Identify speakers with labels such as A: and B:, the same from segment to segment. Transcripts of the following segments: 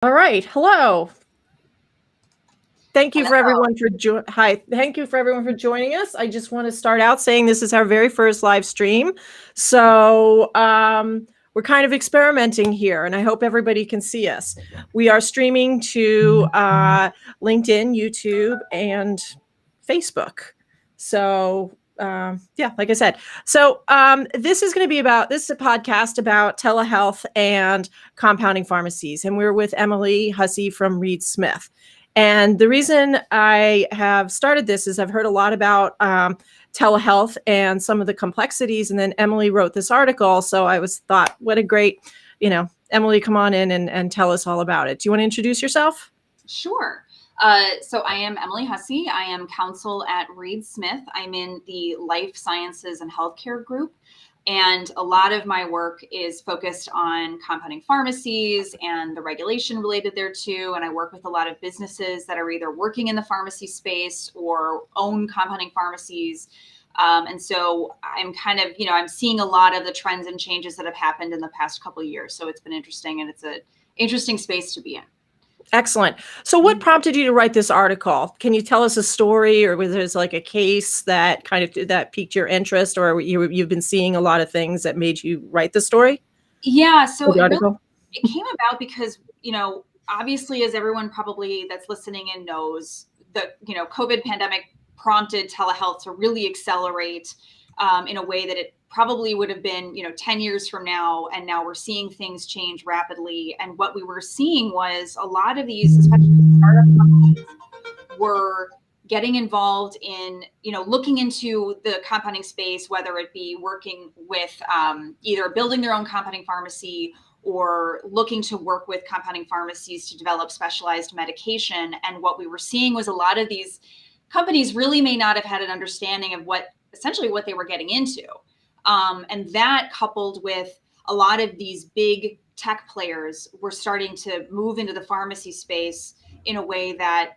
A: All right. Hello. Thank you for
B: Hello.
A: everyone for hi. Thank you for everyone for joining us. I just want to start out saying this is our very first live stream. So, we're kind of experimenting here and I hope everybody can see us. We are streaming to LinkedIn, YouTube, and Facebook. So, yeah, like I said. So, this is going to be this is a podcast about telehealth and compounding pharmacies. And we're with Emily Hussey from Reed Smith. And the reason I have started this is I've heard a lot about telehealth and some of the complexities. And then Emily wrote this article. So I thought, what a great, Emily, come on in and tell us all about it. Do you want to introduce yourself?
B: Sure. So I am Emily Hussey. I am counsel at Reed Smith. I'm in the Life Sciences and Healthcare group. And a lot of my work is focused on compounding pharmacies and the regulation related thereto. And I work with a lot of businesses that are either working in the pharmacy space or own compounding pharmacies. And so I'm I'm seeing a lot of the trends and changes that have happened in the past couple of years. So it's been interesting, and it's an interesting space to be in.
A: Excellent. So what prompted you to write this article? Can you tell us a story, or was there like a case that that piqued your interest, or you've been seeing a lot of things that made you write the story?
B: Yeah, so
A: The article?
B: it came about because, obviously, as everyone probably that's listening in knows, the COVID pandemic prompted telehealth to really accelerate in a way that it probably would have been 10 years from now. And now we're seeing things change rapidly. And what we were seeing was a lot of these, especially startup companies, were getting involved in looking into the compounding space, whether it be working with either building their own compounding pharmacy or looking to work with compounding pharmacies to develop specialized medication. And what we were seeing was a lot of these companies really may not have had an understanding of essentially what they were getting into. And that, coupled with a lot of these big tech players, were starting to move into the pharmacy space in a way that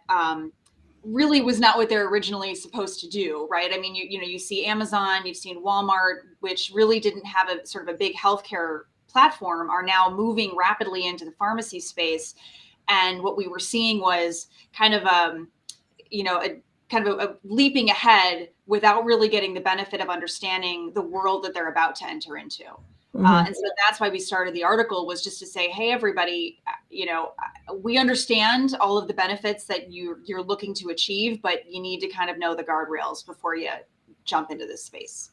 B: really was not what they're originally supposed to do, right? I mean, you see Amazon, you've seen Walmart, which really didn't have a sort of a big healthcare platform, are now moving rapidly into the pharmacy space. And what we were seeing was kind of a leaping ahead without really getting the benefit of understanding the world that they're about to enter into.
A: Mm-hmm.
B: And so that's why we started the article, was just to say, hey, everybody, we understand all of the benefits that you're looking to achieve, but you need to kind of know the guardrails before you jump into this space.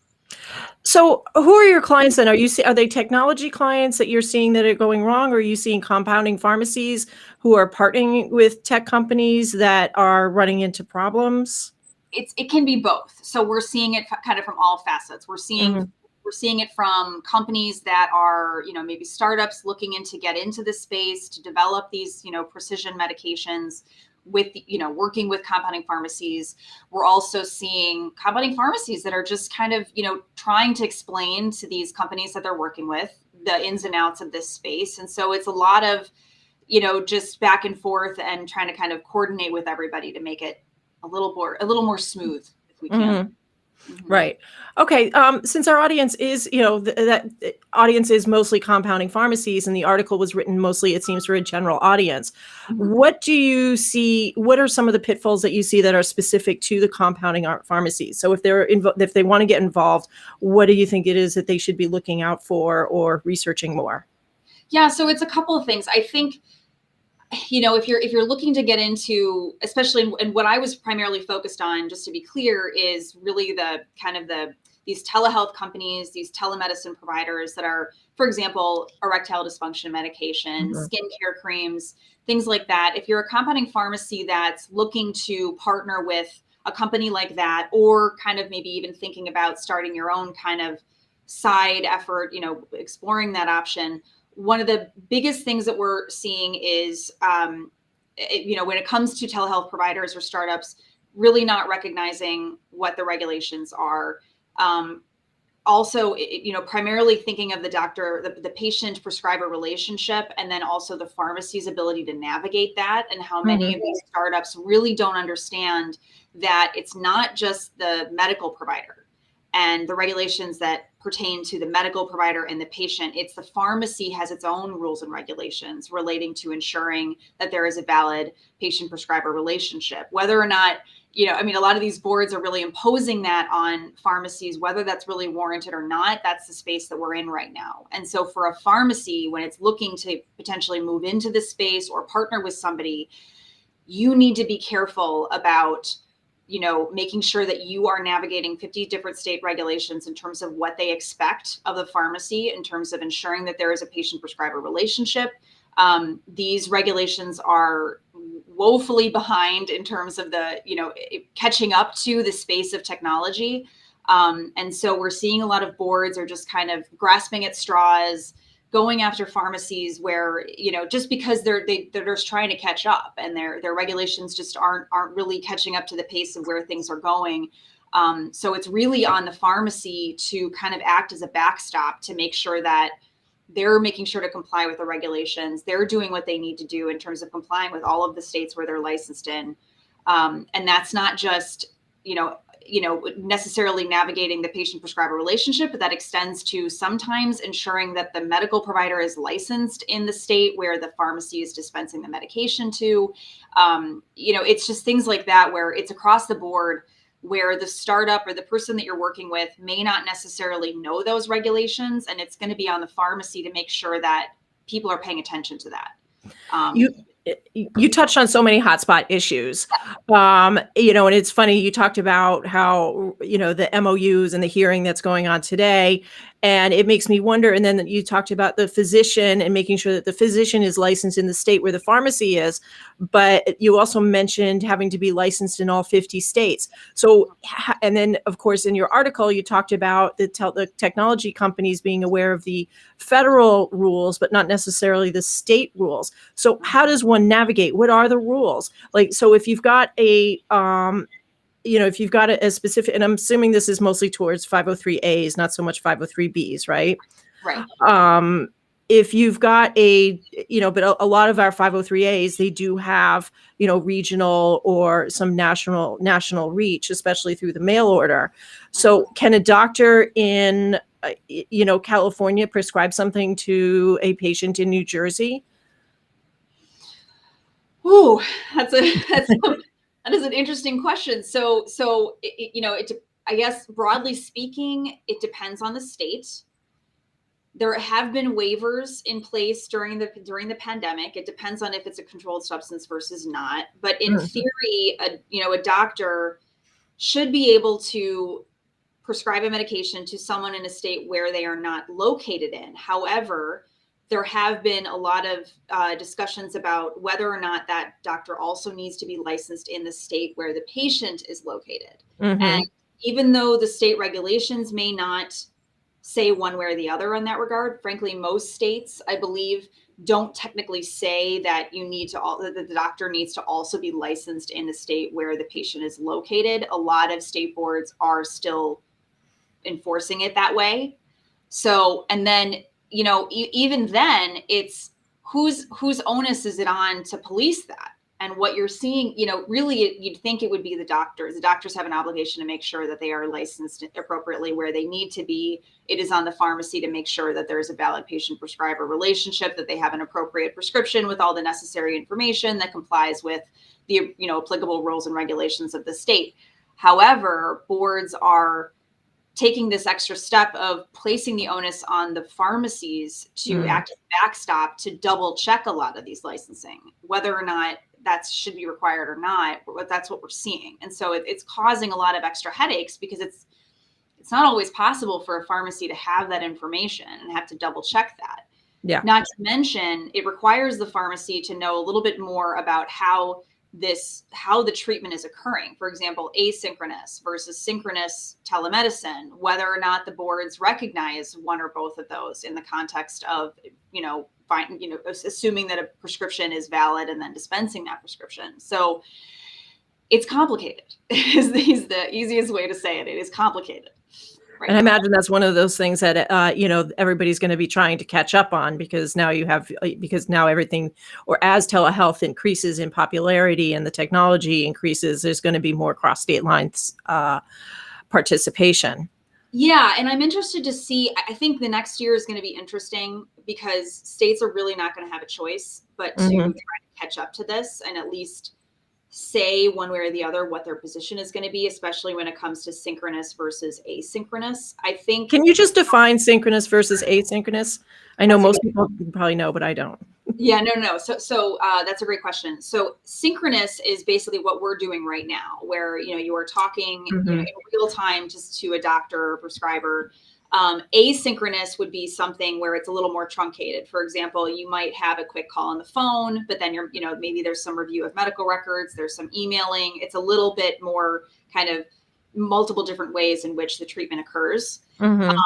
A: So who are your clients then? Are they technology clients that you're seeing that are going wrong? Or are you seeing compounding pharmacies who are partnering with tech companies that are running into problems?
B: It can be both. So we're seeing it kind of from all facets. We're seeing it from companies that are, maybe startups looking to get into this space to develop these, precision medications with, working with compounding pharmacies. We're also seeing compounding pharmacies that are just kind of, trying to explain to these companies that they're working with the ins and outs of this space. And so it's a lot of, just back and forth and trying to kind of coordinate with everybody to make it a little more smooth if we can.
A: Right. Okay. Since our audience is, that audience is mostly compounding pharmacies, and the article was written mostly, it seems, for a general audience. What do you see? What are some of the pitfalls that you see that are specific to the compounding pharmacies? So if if they want to get involved, what do you think it is that they should be looking out for or researching more?
B: Yeah. So it's a couple of things. I think, if you're looking to get into, especially, and what I was primarily focused on, just to be clear, is really these telehealth companies, these telemedicine providers that are, for example, erectile dysfunction medication, skincare creams, things like that. If you're a compounding pharmacy that's looking to partner with a company like that, or kind of maybe even thinking about starting your own kind of side effort, exploring that option, one of the biggest things that we're seeing is, when it comes to telehealth providers or startups, really not recognizing what the regulations are. Also, primarily thinking of the doctor, the patient prescriber relationship, and then also the pharmacy's ability to navigate that, and how many of these startups really don't understand that it's not just the medical provider and the regulations that pertain to the medical provider and the patient. It's the pharmacy has its own rules and regulations relating to ensuring that there is a valid patient prescriber relationship, whether or not, I mean, a lot of these boards are really imposing that on pharmacies, whether that's really warranted or not. That's the space that we're in right now. And so for a pharmacy, when it's looking to potentially move into this space or partner with somebody, you need to be careful about making sure that you are navigating 50 different state regulations in terms of what they expect of the pharmacy, in terms of ensuring that there is a patient prescriber relationship. These regulations are woefully behind in terms of the, catching up to the space of technology. And so we're seeing a lot of boards are just kind of grasping at straws, going after pharmacies where, just because they're just trying to catch up, and their regulations just aren't really catching up to the pace of where things are going. So it's really on the pharmacy to kind of act as a backstop to make sure that they're making sure to comply with the regulations. They're doing what they need to do in terms of complying with all of the states where they're licensed in. And that's not just, necessarily navigating the patient prescriber relationship, but that extends to sometimes ensuring that the medical provider is licensed in the state where the pharmacy is dispensing the medication to. It's just things like that where it's across the board, where the startup or the person that you're working with may not necessarily know those regulations, and it's going to be on the pharmacy to make sure that people are paying attention to that.
A: You touched on so many hotspot issues, and it's funny, you talked about how, the MOUs and the hearing that's going on today, and it makes me wonder. And then you talked about the physician and making sure that the physician is licensed in the state where the pharmacy is, but you also mentioned having to be licensed in all 50 states. So, and then of course, in your article, you talked about the technology companies being aware of the federal rules, but not necessarily the state rules. So how does one navigate? What are the rules? Like, so if you've got a specific, and I'm assuming this is mostly towards 503As, not so much 503Bs, right?
B: Right.
A: If you've got but a lot of our 503As, they do have, regional or some national reach, especially through the mail order. So can a doctor in, California prescribe something to a patient in New Jersey?
B: Ooh, that is an interesting question. So I guess broadly speaking, it depends on the state. There have been waivers in place during the pandemic. It depends on if it's a controlled substance versus not. But in theory, a doctor should be able to prescribe a medication to someone in a state where they are not located in. However, there have been a lot of discussions about whether or not that doctor also needs to be licensed in the state where the patient is located. And even though the state regulations may not say one way or the other in that regard, frankly, most states, I believe, don't technically say that that the doctor needs to also be licensed in the state where the patient is located. A lot of state boards are still enforcing it that way. So, and then, even then, it's whose onus is it on to police that? And what you're seeing, really, you'd think it would be the doctors. The doctors have an obligation to make sure that they are licensed appropriately where they need to be. It is on the pharmacy to make sure that there is a valid patient-prescriber relationship, that they have an appropriate prescription with all the necessary information that complies with the, applicable rules and regulations of the state. However, boards are taking this extra step of placing the onus on the pharmacies to act as a backstop to double check a lot of these licensing, whether or not that should be required or not. But that's what we're seeing. And so it's causing a lot of extra headaches because it's not always possible for a pharmacy to have that information and have to double check that.
A: Yeah.
B: Not to mention, it requires the pharmacy to know a little bit more about how the treatment is occurring. For example, asynchronous versus synchronous telemedicine, whether or not the boards recognize one or both of those in the context of, assuming that a prescription is valid and then dispensing that prescription. So it's complicated is the easiest way to say it. It is complicated. Right
A: and I
B: now.
A: imagine that's one of those things that, everybody's going to be trying to catch up on because now everything, or as telehealth increases in popularity and the technology increases, there's going to be more cross state lines participation.
B: Yeah, and I'm interested to see. I think the next year is going to be interesting because states are really not going to have a choice but to try
A: Mhm.
B: to catch up to this and at least say one way or the other what their position is going to be, especially when it comes to synchronous versus asynchronous. I think
A: Can you just define synchronous versus asynchronous? I know
B: that's a
A: most people probably know, but I don't.
B: Yeah, no. So that's a great question. So synchronous is basically what we're doing right now, where you are talking, in
A: Mhm.
B: real time just to a doctor or prescriber. Asynchronous would be something where it's a little more truncated. For example, you might have a quick call on the phone, but then maybe there's some review of medical records, there's some emailing. It's a little bit more kind of multiple different ways in which the treatment occurs.
A: Mhm.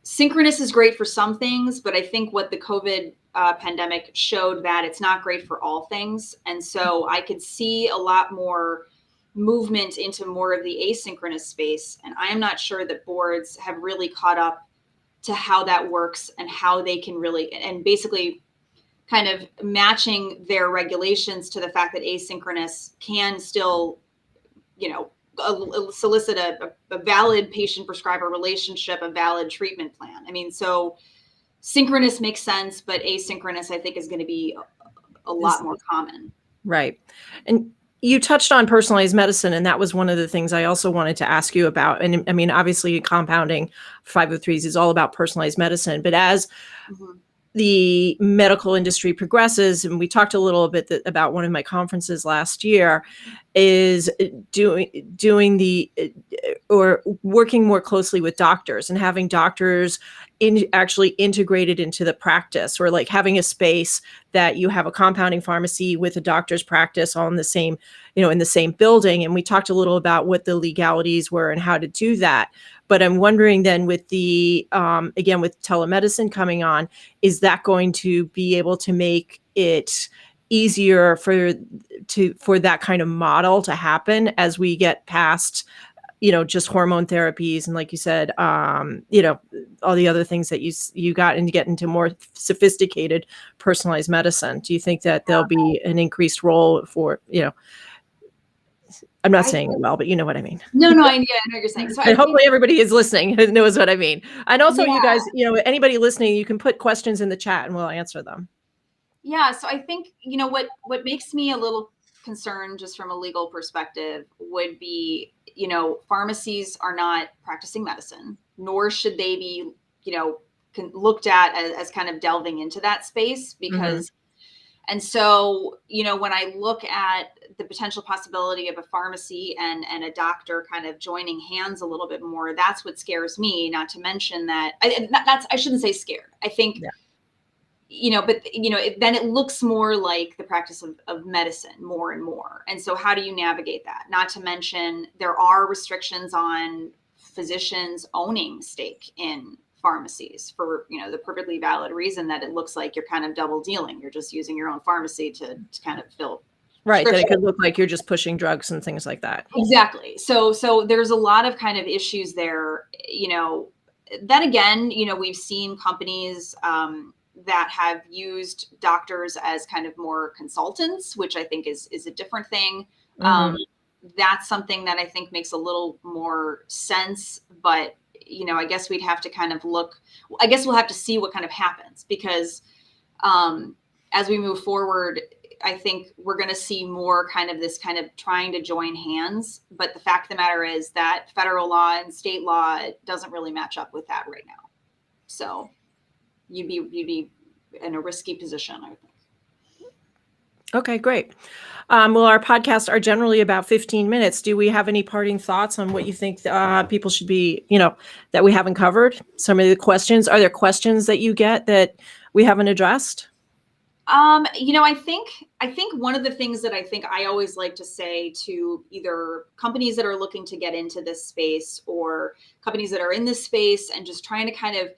B: Synchronous is great for some things, but I think what the COVID pandemic showed that it's not great for all things. And so I could see a lot more movement into more of the asynchronous space. And I'm not sure that boards have really caught up to how that works and how they can really, and basically kind of matching their regulations to the fact that asynchronous can still, you know, solicit a valid patient prescriber relationship, a valid treatment plan. I mean, so synchronous makes sense, but asynchronous, I think, is going to be a lot
A: Is
B: more common.
A: right. And you touched on personalized medicine, and that was one of the things I also wanted to ask you about. And I mean, obviously, compounding 503s is all about personalized medicine. But as
B: Mhm.
A: the medical industry progresses, and we talked a little bit about one of my conferences last year, is doing the or working more closely with doctors and having doctors actually integrated into the practice, or like having a space that you have a compounding pharmacy with a doctor's practice all in the same, in the same building. And we talked a little about what the legalities were and how to do that. But I'm wondering then, with the again, with telemedicine coming on, is that going to be able to make it easier for that kind of model to happen as we get past, just hormone therapies, and like you said, all the other things that you got, and get into more sophisticated personalized medicine? Do you think that there'll be an increased role for, I'm not
B: I
A: saying it well, but you know what I mean?
B: no, I know what you're saying. So I
A: And
B: think,
A: hopefully everybody is listening and knows what I mean. And also,
B: yeah,
A: you guys, anybody listening, you can put questions in the chat and we'll answer them.
B: yeah. So I think what makes me a little concerned, just from a legal perspective, would be pharmacies are not practicing medicine, nor should they be looked at as kind of delving into that space
A: Mhm.
B: because. And so, when I look at the potential possibility of a pharmacy and a doctor kind of joining hands a little bit more, that's what scares me. Not to mention that I shouldn't say scared. I think,
A: Yeah.
B: then it looks more like the practice of medicine more and more. And so how do you navigate that? Not to mention there are restrictions on physicians owning stake in pharmacies for the perfectly valid reason that it looks like you're kind of double dealing. You're just using your own pharmacy to kind of fill
A: Right. That it
B: prescriptions.
A: could look like you're just pushing drugs and things like that.
B: Exactly. So there's a lot of kind of issues there. Then again, we've seen companies that have used doctors as kind of more consultants, which I think is a different thing. Um,
A: Mhm.
B: that's something that I think makes a little more sense, but I guess we'd have to kind of look. I guess we'll have to see what kind of happens because um, as we move forward, I think we're going to see more kind of this kind of trying to join hands. But the fact of the matter is that federal law and state law doesn't really match up with that right now. So you'd be in a risky position, I think.
A: Okay, great. Well, our podcasts are generally about 15 minutes. Do we have any parting thoughts on what you think people should be, that we haven't covered? Some of the questions. Are there questions that you get that we haven't addressed?
B: I think one of the things that I think I always like to say to either companies that are looking to get into this space or companies that are in this space and just trying to kind of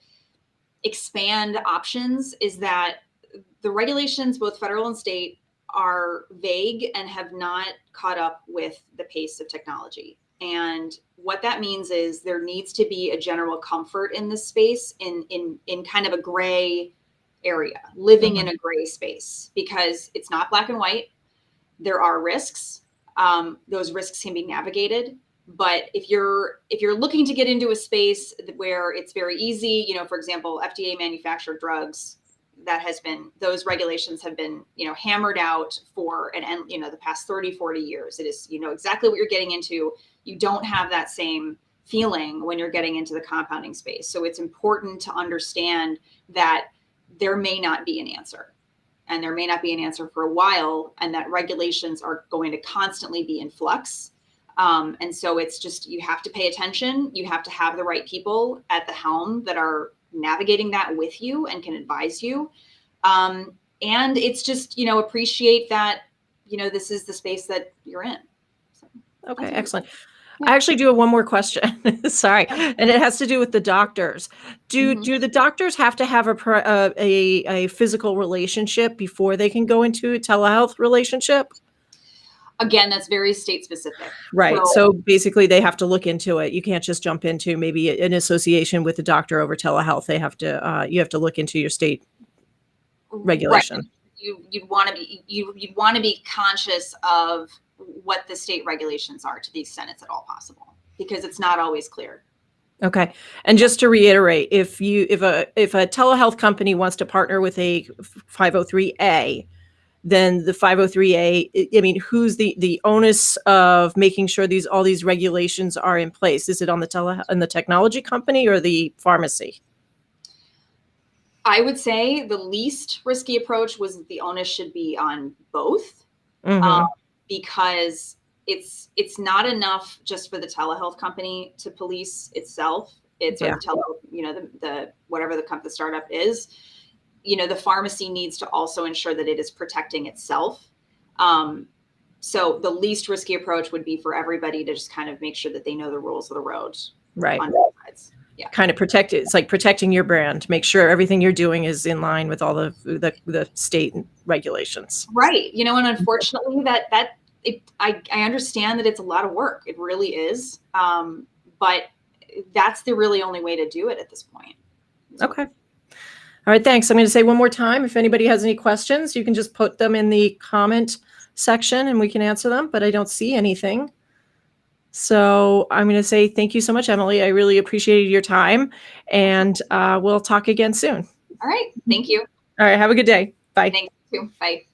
B: expand options is that the regulations, both federal and state, are vague and have not caught up with the pace of technology. And what that means is there needs to be a general comfort in this space in kind of a gray area, living in
A: Mhm.
B: a gray space, because it's not black and white. There are risks. Those risks can be navigated. But if you're looking to get into a space where it's very easy, for example, FDA manufactured drugs, those regulations have been, hammered out for the past 30, 40 years. It is, exactly what you're getting into. You don't have that same feeling when you're getting into the compounding space. So it's important to understand that there may not be an answer, and there may not be an answer for a while, and that regulations are going to constantly be in flux. And so it's just, you have to pay attention. You have to have the right people at the helm that are navigating that with you and can advise you. And it's just, appreciate that, this is the space that you're in. So,
A: okay, excellent. I actually do have one more question. Sorry. And it has to do with the doctors. Do the doctors have to have a physical relationship before they can go into a telehealth relationship?
B: Again, that's very state specific.
A: Right. So basically they have to look into it. You can't just jump into maybe an association with the doctor over telehealth. They have to, you have to look into your state regulation.
B: Right. You'd want to be conscious of what the state regulations are to the extent it's at all possible, because it's not always clear.
A: Okay. And just to reiterate, if a telehealth company wants to partner with a 503A, then the 503A, I mean, who's the onus of making sure all these regulations are in place? Is it on the technology company or the pharmacy?
B: I would say the least risky approach was the onus should be on both, because it's not enough just for the telehealth company to police itself. It's or the telehealth, the whatever the startup is. The pharmacy needs to also ensure that it is protecting itself. So the least risky approach would be for everybody to just kind of make sure that they know the rules of the road.
A: Right.
B: On both sides. Yeah.
A: Kind of protect it. It's like protecting your brand. Make sure everything you're doing is in line with all the state regulations.
B: Right. And unfortunately I understand that it's a lot of work. It really is. But that's the really only way to do it at this point.
A: Okay. All right, thanks. I'm going to say one more time, if anybody has any questions, you can just put them in the comment section and we can answer them, but I don't see anything. So I'm going to say thank you so much, Emily. I really appreciated your time, and we'll talk again soon.
B: All right. Thank you.
A: All right. Have a good day. Bye.
B: Thank you. Bye.